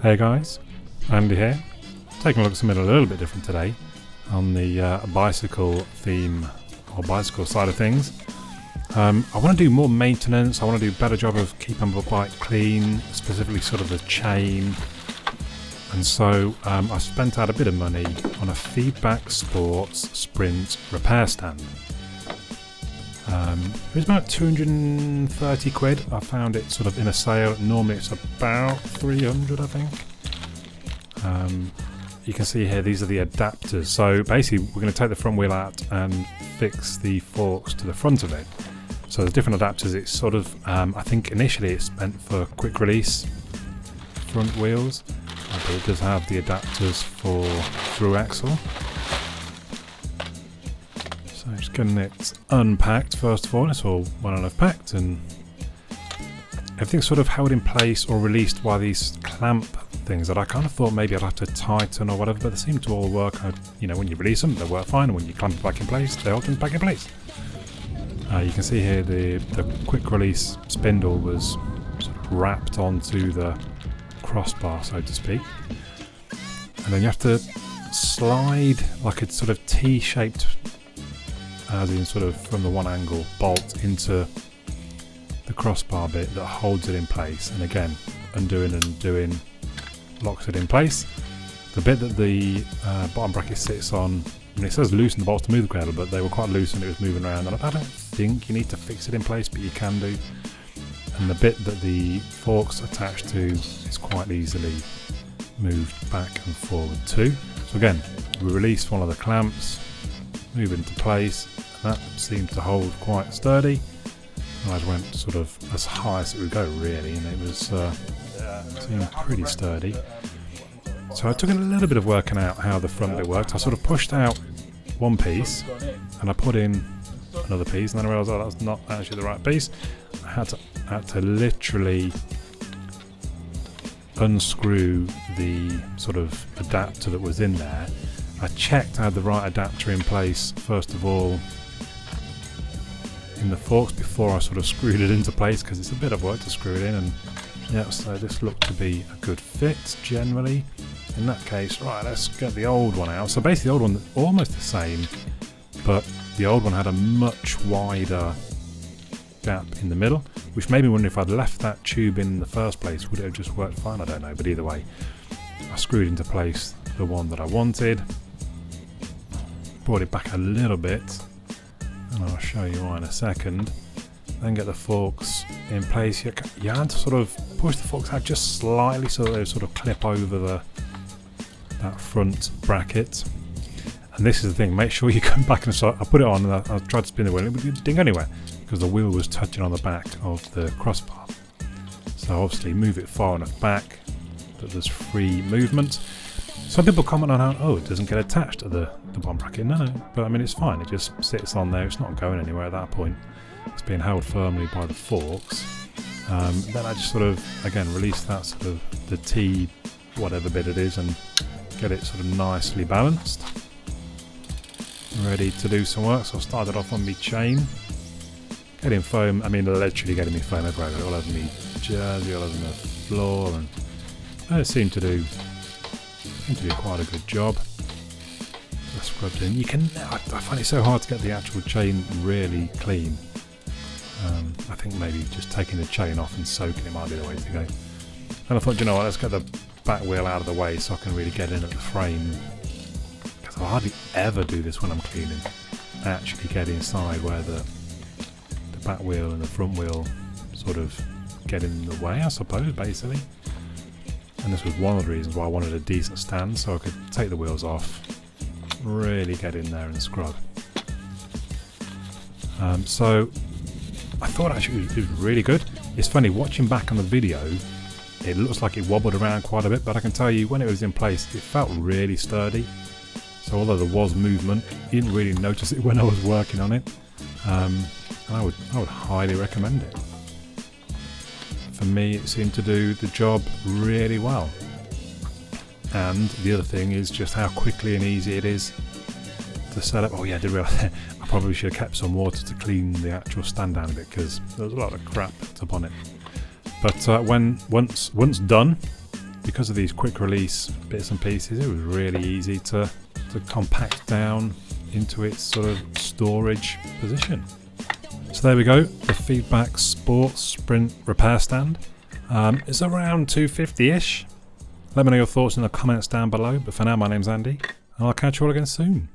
Hey guys, Andy here. Taking a look at something a little bit different today on the bicycle theme or bicycle side of things. I want to do more maintenance. I want to do a better job of keeping my bike clean, specifically sort of the chain. And so I spent out a bit of money on a Feedback Sports Sprint repair stand. It was about 230 quid. I found it sort of in a sale. Normally it's about 300, I think. You can see here, these are the adapters. So basically we're going to take the front wheel out and fix the forks to the front of it. So there's different adapters. It's sort of, I think initially it's meant for quick release front wheels, but it does have the adapters for through axle. So just getting it unpacked first of all. It's all well enough packed and everything's sort of held in place or released by these clamp things that I kind of thought maybe I'd have to tighten or whatever, but they seem to all work. You know, when you release them, they work fine, and when you clamp it back in place, they all come back in place. You can see here the quick release spindle was sort of wrapped onto the crossbar, so to speak, and then you have to slide like a sort of T-shaped, as in sort of from the one angle, bolt into the crossbar bit that holds it in place, and again undoing and undoing locks it in place. The bit that the bottom bracket sits on, I mean, it says loosen the bolts to move the cradle, but they were quite loose and it was moving around, and I don't think you need to fix it in place, but you can do. And the bit that the forks attached to is quite easily moved back and forward too. So again, we released one of the clamps, move it into place, and that seemed to hold quite sturdy. And I went sort of as high as it would go really, and it was seemed pretty sturdy. So I took a little bit of working out how the front bit worked. I sort of pushed out one piece and I put in another piece, and then I realised, oh, that's not actually the right piece. I had to literally unscrew the sort of adapter that was in there. I checked I had the right adapter in place first of all in the forks before I sort of screwed it into place, because it's a bit of work to screw it in, and yeah, so this looked to be a good fit generally. In that case, right, let's get the old one out. So basically the old one, almost the same, but the old one had a much wider gap in the middle, which made me wonder if I'd left that tube in the first place, would it have just worked fine? I don't know, but either way, I screwed into place the one that I wanted, brought it back a little bit, and I'll show you why in a second. Then get the forks in place. You had to sort of push the forks out just slightly so that they sort of clip over that front bracket. And this is the thing, make sure you come back and start. I put it on and I tried to spin the wheel, it didn't go anywhere because the wheel was touching on the back of the crossbar. So obviously move it far enough back that there's free movement. Some people comment on how, oh, it doesn't get attached to the bottom bracket. No, but I mean, it's fine, it just sits on there, it's not going anywhere at that point. It's being held firmly by the forks. Then I just sort of, again, release that sort of the T, whatever bit it is, and get it sort of nicely balanced. Ready to do some work. So I started off on my chain. Getting foam, I mean literally getting me foam everywhere, all over me jersey, all over the floor, and it seemed to do quite a good job. Just scrubbed in. I find it so hard to get the actual chain really clean. I think maybe just taking the chain off and soaking it might be the way to go. And I thought, you know what, let's get the back wheel out of the way so I can really get in at the frame. Because I hardly ever do this when I'm cleaning. I actually get inside where the back wheel and the front wheel sort of get in the way, I suppose, basically. And this was one of the reasons why I wanted a decent stand, so I could take the wheels off, really get in there and scrub. So I thought actually it was really good. It's funny, watching back on the video, it looks like it wobbled around quite a bit, but I can tell you when it was in place, it felt really sturdy. So although there was movement, you didn't really notice it when I was working on it. And I would highly recommend it. For me, it seemed to do the job really well. And the other thing is just how quickly and easy it is to set up. Oh yeah, I did realise I probably should have kept some water to clean the actual stand down a bit, because there was a lot of crap up on it. But once done, because of these quick release bits and pieces, it was really easy to compact down into its sort of storage position. So there we go, the Feedback Sport Sprint repair stand. It's around 250-ish. Let me know your thoughts in the comments down below, but for now my name's Andy, and I'll catch you all again soon.